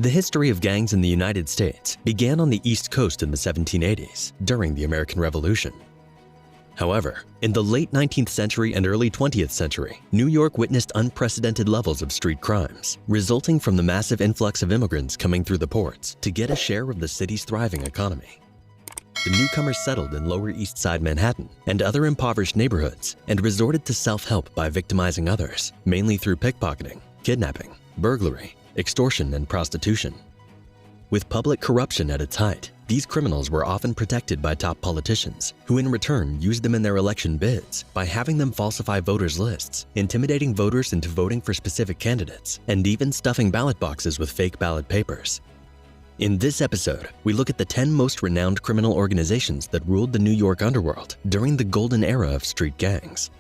The history of gangs in the United States began on the East Coast in the 1780s during the American Revolution. However, in the late 19th century and early 20th century, New York witnessed unprecedented levels of street crimes, resulting from the massive influx of immigrants coming through the ports to get a share of the city's thriving economy. The newcomers settled in Lower East Side Manhattan and other impoverished neighborhoods and resorted to self-help by victimizing others, mainly through pickpocketing, kidnapping, burglary, extortion, and prostitution. With public corruption at its height, these criminals were often protected by top politicians, who in return used them in their election bids by having them falsify voters' lists, intimidating voters into voting for specific candidates, and even stuffing ballot boxes with fake ballot papers. In this episode, we look at the 10 most renowned criminal organizations that ruled the New York underworld during the golden era of street gangs.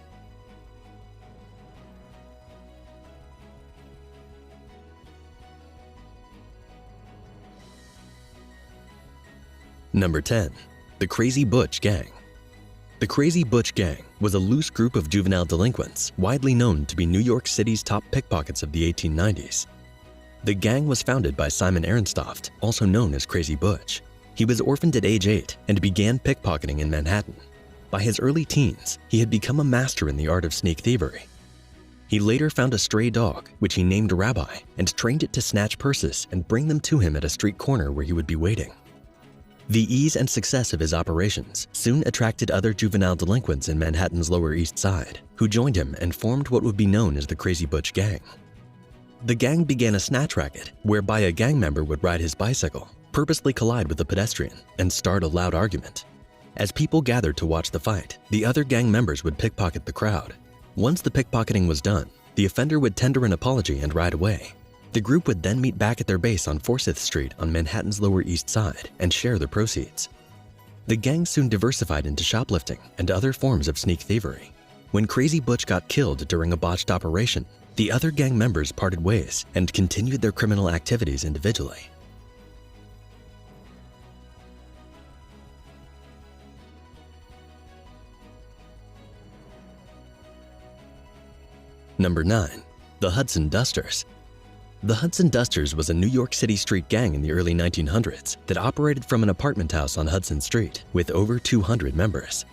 Number 10. The Crazy Butch Gang. The Crazy Butch Gang was a loose group of juvenile delinquents widely known to be New York City's top pickpockets of the 1890s. The gang was founded by Simon Ehrenstoft, also known as Crazy Butch. He was orphaned at age 8 and began pickpocketing in Manhattan. By his early teens, he had become a master in the art of sneak thievery. He later found a stray dog, which he named Rabbi, and trained it to snatch purses and bring them to him at a street corner where he would be waiting. The ease and success of his operations soon attracted other juvenile delinquents in Manhattan's Lower East Side, who joined him and formed what would be known as the Crazy Butch Gang. The gang began a snatch racket whereby a gang member would ride his bicycle, purposely collide with a pedestrian, and start a loud argument. As people gathered to watch the fight, the other gang members would pickpocket the crowd. Once the pickpocketing was done, the offender would tender an apology and ride away. The group would then meet back at their base on 40th Street on Manhattan's Lower East Side and share the proceeds. The gang soon diversified into shoplifting and other forms of sneak thievery. When Crazy Butch got killed during a botched operation, the other gang members parted ways and continued their criminal activities individually. Number 9. The Hudson Dusters. The Hudson Dusters was a New York City street gang in the early 1900s that operated from an apartment house on Hudson Street with over 200 members.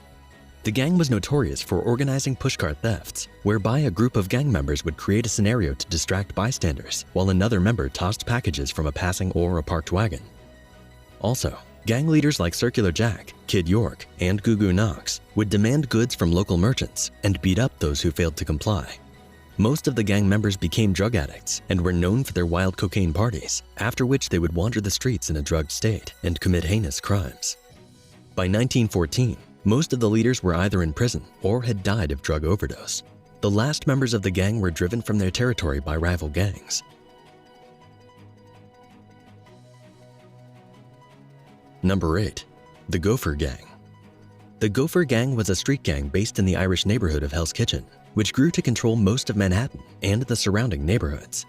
The gang was notorious for organizing pushcart thefts, whereby a group of gang members would create a scenario to distract bystanders while another member tossed packages from a passing or a parked wagon. Also, gang leaders like Circular Jack, Kid York, and Goo Goo Knox would demand goods from local merchants and beat up those who failed to comply. Most of the gang members became drug addicts and were known for their wild cocaine parties, after which they would wander the streets in a drugged state and commit heinous crimes. By 1914, most of the leaders were either in prison or had died of drug overdose. The last members of the gang were driven from their territory by rival gangs. Number 8. The Gopher Gang. The Gopher Gang was a street gang based in the Irish neighborhood of Hell's Kitchen, which grew to control most of Manhattan and the surrounding neighborhoods.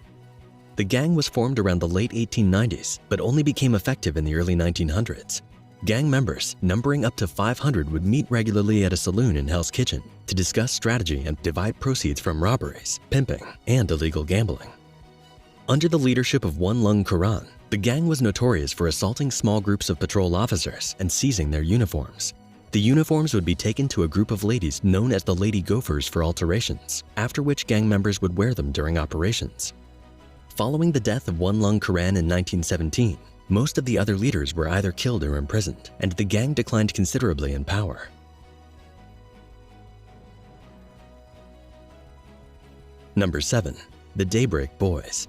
The gang was formed around the late 1890s, but only became effective in the early 1900s. Gang members, numbering up to 500, would meet regularly at a saloon in Hell's Kitchen to discuss strategy and divide proceeds from robberies, pimping, and illegal gambling. Under the leadership of One Lung Kuran, the gang was notorious for assaulting small groups of patrol officers and seizing their uniforms. The uniforms would be taken to a group of ladies known as the Lady Gophers for alterations, after which gang members would wear them during operations. Following the death of One Lung Kuran in 1917, most of the other leaders were either killed or imprisoned, and the gang declined considerably in power. Number 7. The Daybreak Boys.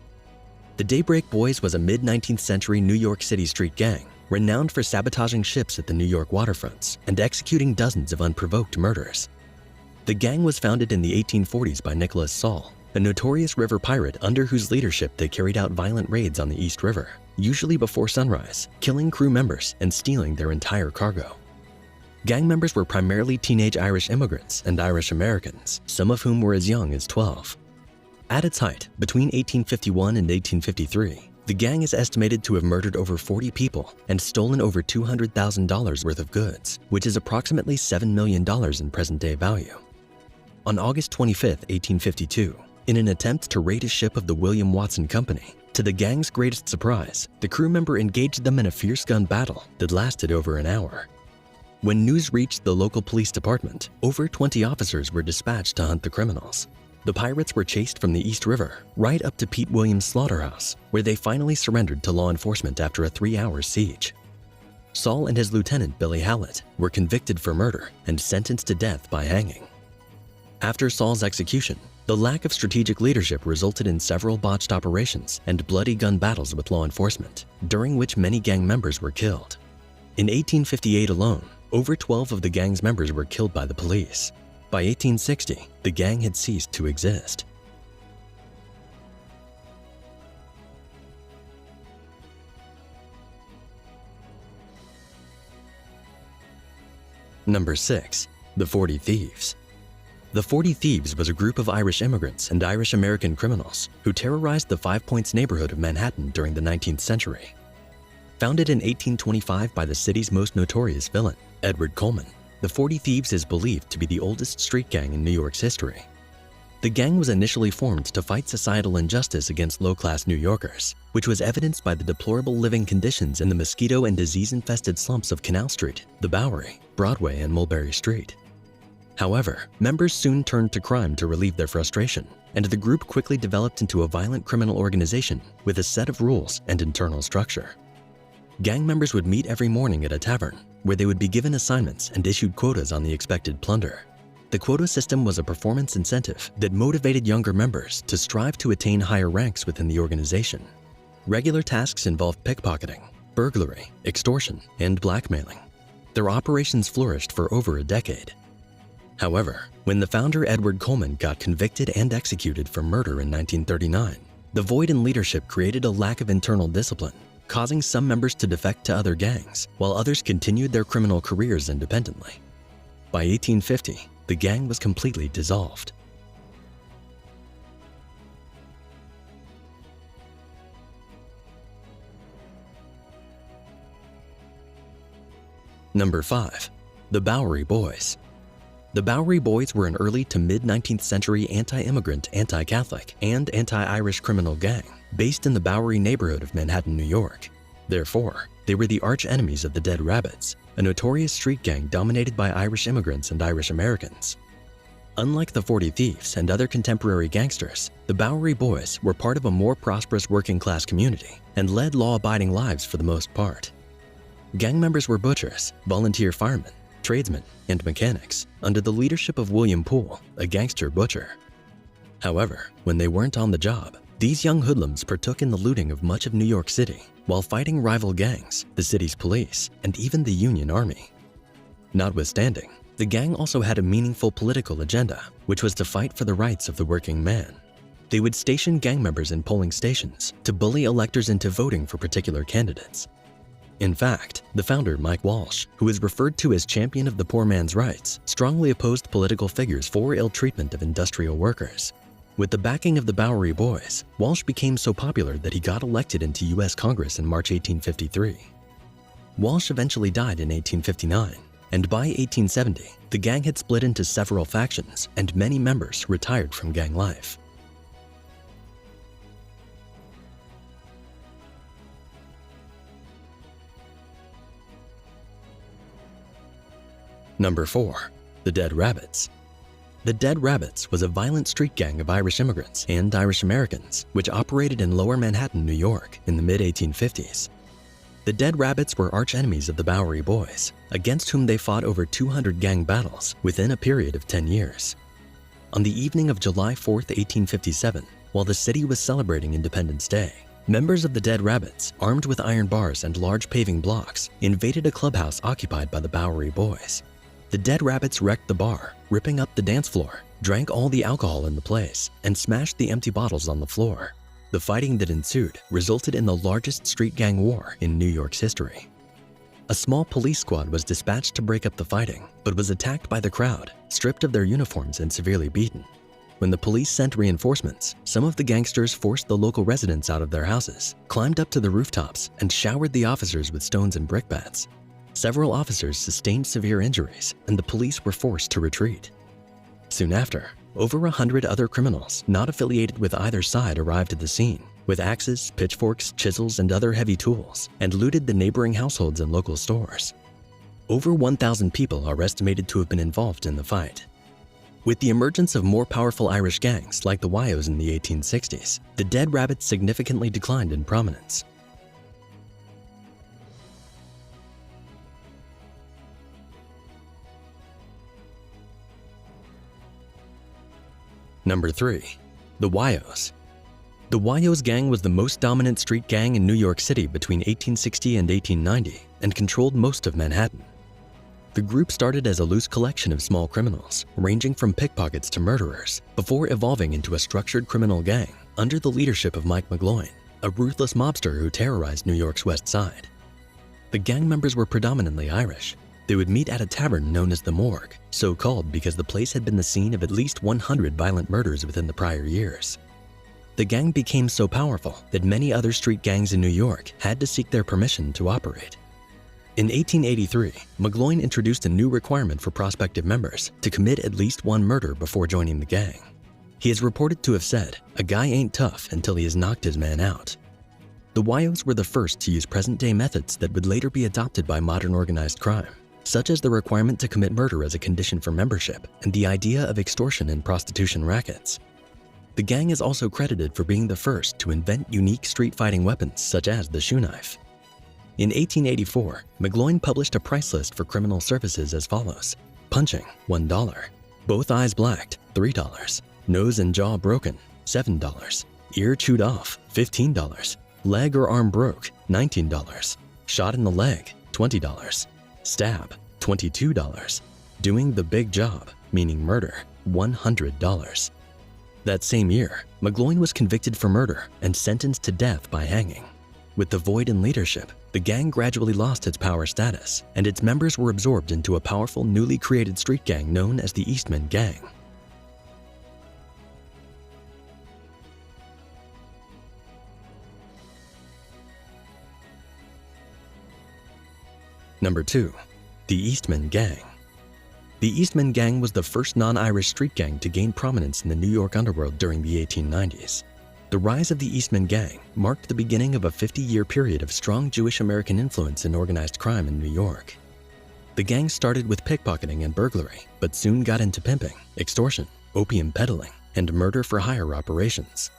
The Daybreak Boys was a mid-19th century New York City street gang renowned for sabotaging ships at the New York waterfronts and executing dozens of unprovoked murders. The gang was founded in the 1840s by Nicholas Saul, a notorious river pirate under whose leadership they carried out violent raids on the East River, usually before sunrise, killing crew members and stealing their entire cargo. Gang members were primarily teenage Irish immigrants and Irish Americans, some of whom were as young as 12. At its height, between 1851 and 1853, the gang is estimated to have murdered over 40 people and stolen over $200,000 worth of goods, which is approximately $7 million in present-day value. On August 25, 1852, in an attempt to raid a ship of the William Watson Company, To the gang's greatest surprise, the crew member engaged them in a fierce gun battle that lasted over an hour. When news reached the local police department, over 20 officers were dispatched to hunt the criminals. The pirates were chased from the East River right up to Pete Williams' slaughterhouse, where they finally surrendered to law enforcement after a 3-hour siege. Saul and his lieutenant, Billy Hallett, were convicted for murder and sentenced to death by hanging. After Saul's execution, the lack of strategic leadership resulted in several botched operations and bloody gun battles with law enforcement, during which many gang members were killed. In 1858 alone, over 12 of the gang's members were killed by the police. By 1860, the gang had ceased to exist. Number 6. The 40 Thieves. The 40 Thieves was a group of Irish immigrants and Irish American criminals who terrorized the Five Points neighborhood of Manhattan during the 19th century. Founded in 1825 by the city's most notorious villain, Edward Coleman, the 40 Thieves is believed to be the oldest street gang in New York's history. The gang was initially formed to fight societal injustice against low-class New Yorkers, which was evidenced by the deplorable living conditions in the mosquito and disease-infested slumps of Canal Street, the Bowery, Broadway, and Mulberry Street. However, members soon turned to crime to relieve their frustration, and the group quickly developed into a violent criminal organization with a set of rules and internal structure. Gang members would meet every morning at a tavern, where they would be given assignments and issued quotas on the expected plunder. The quota system was a performance incentive that motivated younger members to strive to attain higher ranks within the organization. Regular tasks involved pickpocketing, burglary, extortion, and blackmailing. Their operations flourished for over a decade. However, when the founder Edward Coleman got convicted and executed for murder in 1939, the void in leadership created a lack of internal discipline, causing some members to defect to other gangs, while others continued their criminal careers independently. By 1850, the gang was completely dissolved. Number 5. The Bowery Boys. The Bowery Boys were an early to mid-19th century anti-immigrant, anti-Catholic, and anti-Irish criminal gang based in the Bowery neighborhood of Manhattan, New York. Therefore, they were the arch-enemies of the Dead Rabbits, a notorious street gang dominated by Irish immigrants and Irish Americans. Unlike the 40 Thieves and other contemporary gangsters, the Bowery Boys were part of a more prosperous working-class community and led law-abiding lives for the most part. Gang members were butchers, volunteer firemen, tradesmen, and mechanics under the leadership of William Poole, a gangster butcher. However, when they weren't on the job, these young hoodlums partook in the looting of much of New York City while fighting rival gangs, the city's police, and even the Union Army. Notwithstanding, the gang also had a meaningful political agenda, which was to fight for the rights of the working man. They would station gang members in polling stations to bully electors into voting for particular candidates. In fact, the founder, Mike Walsh, who is referred to as champion of the poor man's rights, strongly opposed political figures for ill treatment of industrial workers. With the backing of the Bowery Boys, Walsh became so popular that he got elected into U.S. Congress in March 1853. Walsh eventually died in 1859, and by 1870, the gang had split into several factions and many members retired from gang life. Number 4. The Dead Rabbits. The Dead Rabbits was a violent street gang of Irish immigrants and Irish Americans which operated in Lower Manhattan, New York in the mid-1850s. The Dead Rabbits were arch-enemies of the Bowery Boys, against whom they fought over 200 gang battles within a period of 10 years. On the evening of July 4, 1857, while the city was celebrating Independence Day, members of the Dead Rabbits, armed with iron bars and large paving blocks, invaded a clubhouse occupied by the Bowery Boys. The Dead Rabbits wrecked the bar, ripping up the dance floor, drank all the alcohol in the place, and smashed the empty bottles on the floor. The fighting that ensued resulted in the largest street gang war in New York's history. A small police squad was dispatched to break up the fighting, but was attacked by the crowd, stripped of their uniforms and severely beaten. When the police sent reinforcements, some of the gangsters forced the local residents out of their houses, climbed up to the rooftops, and showered the officers with stones and brickbats. Several officers sustained severe injuries, and the police were forced to retreat. Soon after, over 100 other criminals not affiliated with either side arrived at the scene, with axes, pitchforks, chisels, and other heavy tools, and looted the neighboring households and local stores. Over 1,000 people are estimated to have been involved in the fight. With the emergence of more powerful Irish gangs like the Wyos in the 1860s, the Dead Rabbits significantly declined in prominence. Number 3. The Wyos. The Wyos gang was the most dominant street gang in New York City between 1860 and 1890 and controlled most of Manhattan. The group started as a loose collection of small criminals, ranging from pickpockets to murderers, before evolving into a structured criminal gang under the leadership of Mike McGloin, a ruthless mobster who terrorized New York's West Side. The gang members were predominantly Irish. They would meet at a tavern known as the Morgue, so called because the place had been the scene of at least 100 violent murders within the prior years. The gang became so powerful that many other street gangs in New York had to seek their permission to operate. In 1883, McGloin introduced a new requirement for prospective members to commit at least one murder before joining the gang. He is reported to have said, "A guy ain't tough until he has knocked his man out." The Wyos were the first to use present-day methods that would later be adopted by modern organized crime, such as the requirement to commit murder as a condition for membership and the idea of extortion and prostitution rackets. The gang is also credited for being the first to invent unique street fighting weapons such as the shoe knife. In 1884, McGloin published a price list for criminal services as follows: punching, $1, both eyes blacked, $3, nose and jaw broken, $7, ear chewed off, $15, leg or arm broke, $19, shot in the leg, $20, stab, $22, doing the big job, meaning murder, $100. That same year, McGloin was convicted for murder and sentenced to death by hanging. With the void in leadership, the gang gradually lost its power status, and its members were absorbed into a powerful, newly created street gang known as the Eastman Gang. Number 2. The Eastman Gang. The Eastman Gang was the first non-Irish street gang to gain prominence in the New York underworld during the 1890s. The rise of the Eastman Gang marked the beginning of a 50-year period of strong Jewish American influence in organized crime in New York. The gang started with pickpocketing and burglary, but soon got into pimping, extortion, opium peddling, and murder-for-hire operations.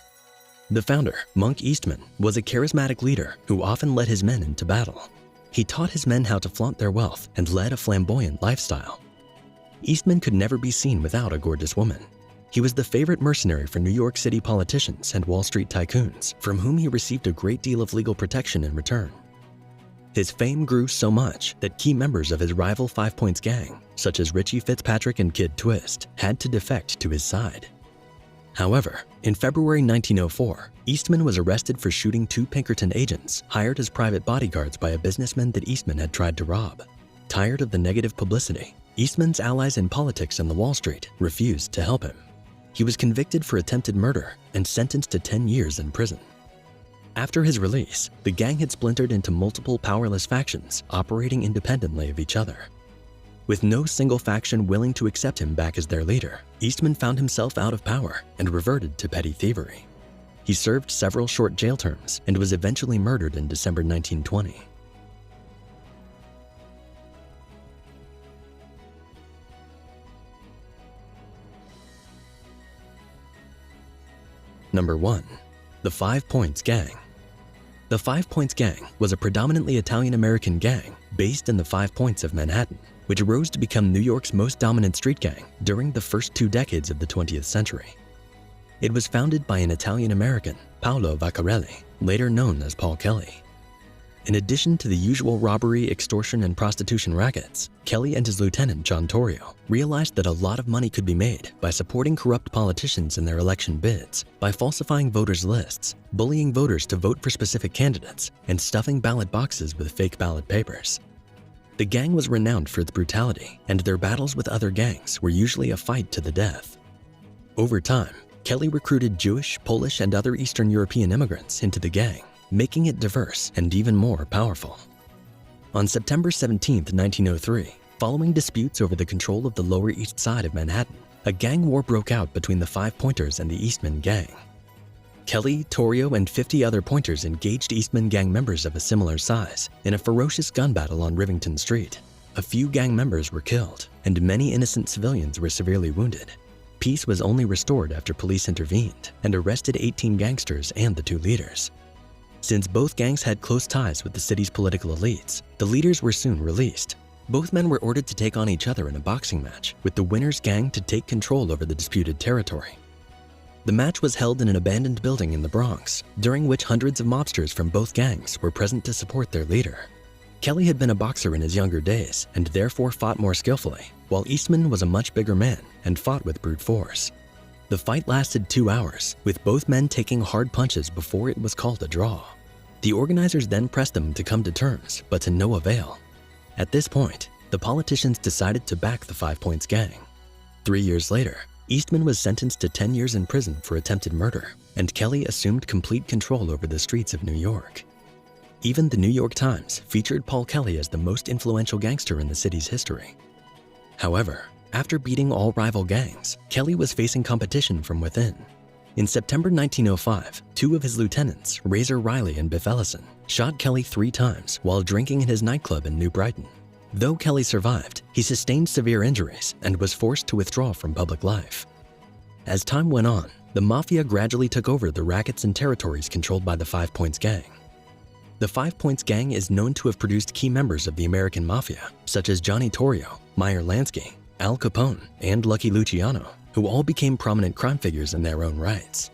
The founder, Monk Eastman, was a charismatic leader who often led his men into battle. He taught his men how to flaunt their wealth and led a flamboyant lifestyle. Eastman could never be seen without a gorgeous woman. He was the favorite mercenary for New York City politicians and Wall Street tycoons, from whom he received a great deal of legal protection in return. His fame grew so much that key members of his rival Five Points gang, such as Richie Fitzpatrick and Kid Twist, had to defect to his side. However, in February 1904, Eastman was arrested for shooting 2 Pinkerton agents hired as private bodyguards by a businessman that Eastman had tried to rob. Tired of the negative publicity, Eastman's allies in politics and the Wall Street refused to help him. He was convicted for attempted murder and sentenced to 10 years in prison. After his release, the gang had splintered into multiple powerless factions operating independently of each other. With no single faction willing to accept him back as their leader, Eastman found himself out of power and reverted to petty thievery. He served several short jail terms and was eventually murdered in December 1920. Number 1. The Five Points Gang. The Five Points Gang was a predominantly Italian-American gang based in the Five Points of Manhattan, which rose to become New York's most dominant street gang during the first 2 decades of the 20th century. It was founded by an Italian-American, Paolo Vaccarelli, later known as Paul Kelly. In addition to the usual robbery, extortion, and prostitution rackets, Kelly and his lieutenant, John Torrio, realized that a lot of money could be made by supporting corrupt politicians in their election bids, by falsifying voters' lists, bullying voters to vote for specific candidates, and stuffing ballot boxes with fake ballot papers. The gang was renowned for its brutality, and their battles with other gangs were usually a fight to the death. Over time, Kelly recruited Jewish, Polish, and other Eastern European immigrants into the gang, making it diverse and even more powerful. On September 17, 1903, following disputes over the control of the Lower East Side of Manhattan, a gang war broke out between the Five Pointers and the Eastman Gang. Kelly, Torrio, and 50 other pointers engaged Eastman gang members of a similar size in a ferocious gun battle on Rivington Street. A few gang members were killed, and many innocent civilians were severely wounded. Peace was only restored after police intervened and arrested 18 gangsters and the 2 leaders. Since both gangs had close ties with the city's political elites, the leaders were soon released. Both men were ordered to take on each other in a boxing match, with the winner's gang to take control over the disputed territory. The match was held in an abandoned building in the Bronx, during which hundreds of mobsters from both gangs were present to support their leader. Kelly had been a boxer in his younger days and therefore fought more skillfully, while Eastman was a much bigger man and fought with brute force. The fight lasted 2 hours, with both men taking hard punches before it was called a draw. The organizers then pressed them to come to terms, but to no avail. At this point, the politicians decided to back the 5 Points gang. 3 years later, Eastman was sentenced to 10 years in prison for attempted murder, and Kelly assumed complete control over the streets of New York. Even the New York Times featured Paul Kelly as the most influential gangster in the city's history. However, after beating all rival gangs, Kelly was facing competition from within. In September 1905, 2 of his lieutenants, Razor Riley and Biff Ellison, shot Kelly 3 times while drinking in his nightclub in New Brighton. Though Kelly survived, he sustained severe injuries and was forced to withdraw from public life. As time went on, the mafia gradually took over the rackets and territories controlled by the 5 Points gang. The 5 Points gang is known to have produced key members of the American mafia, such as Johnny Torrio, Meyer Lansky, Al Capone, and Lucky Luciano, who all became prominent crime figures in their own rights.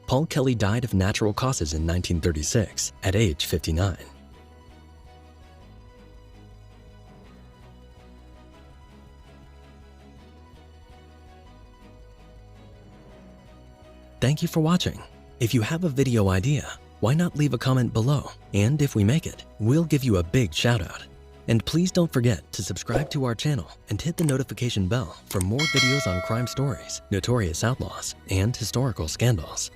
Paul Kelly died of natural causes in 1936 at age 59. Thank you for watching. If you have a video idea, why not leave a comment below? And if we make it, we'll give you a big shout out. And please don't forget to subscribe to our channel and hit the notification bell for more videos on crime stories, notorious outlaws, and historical scandals.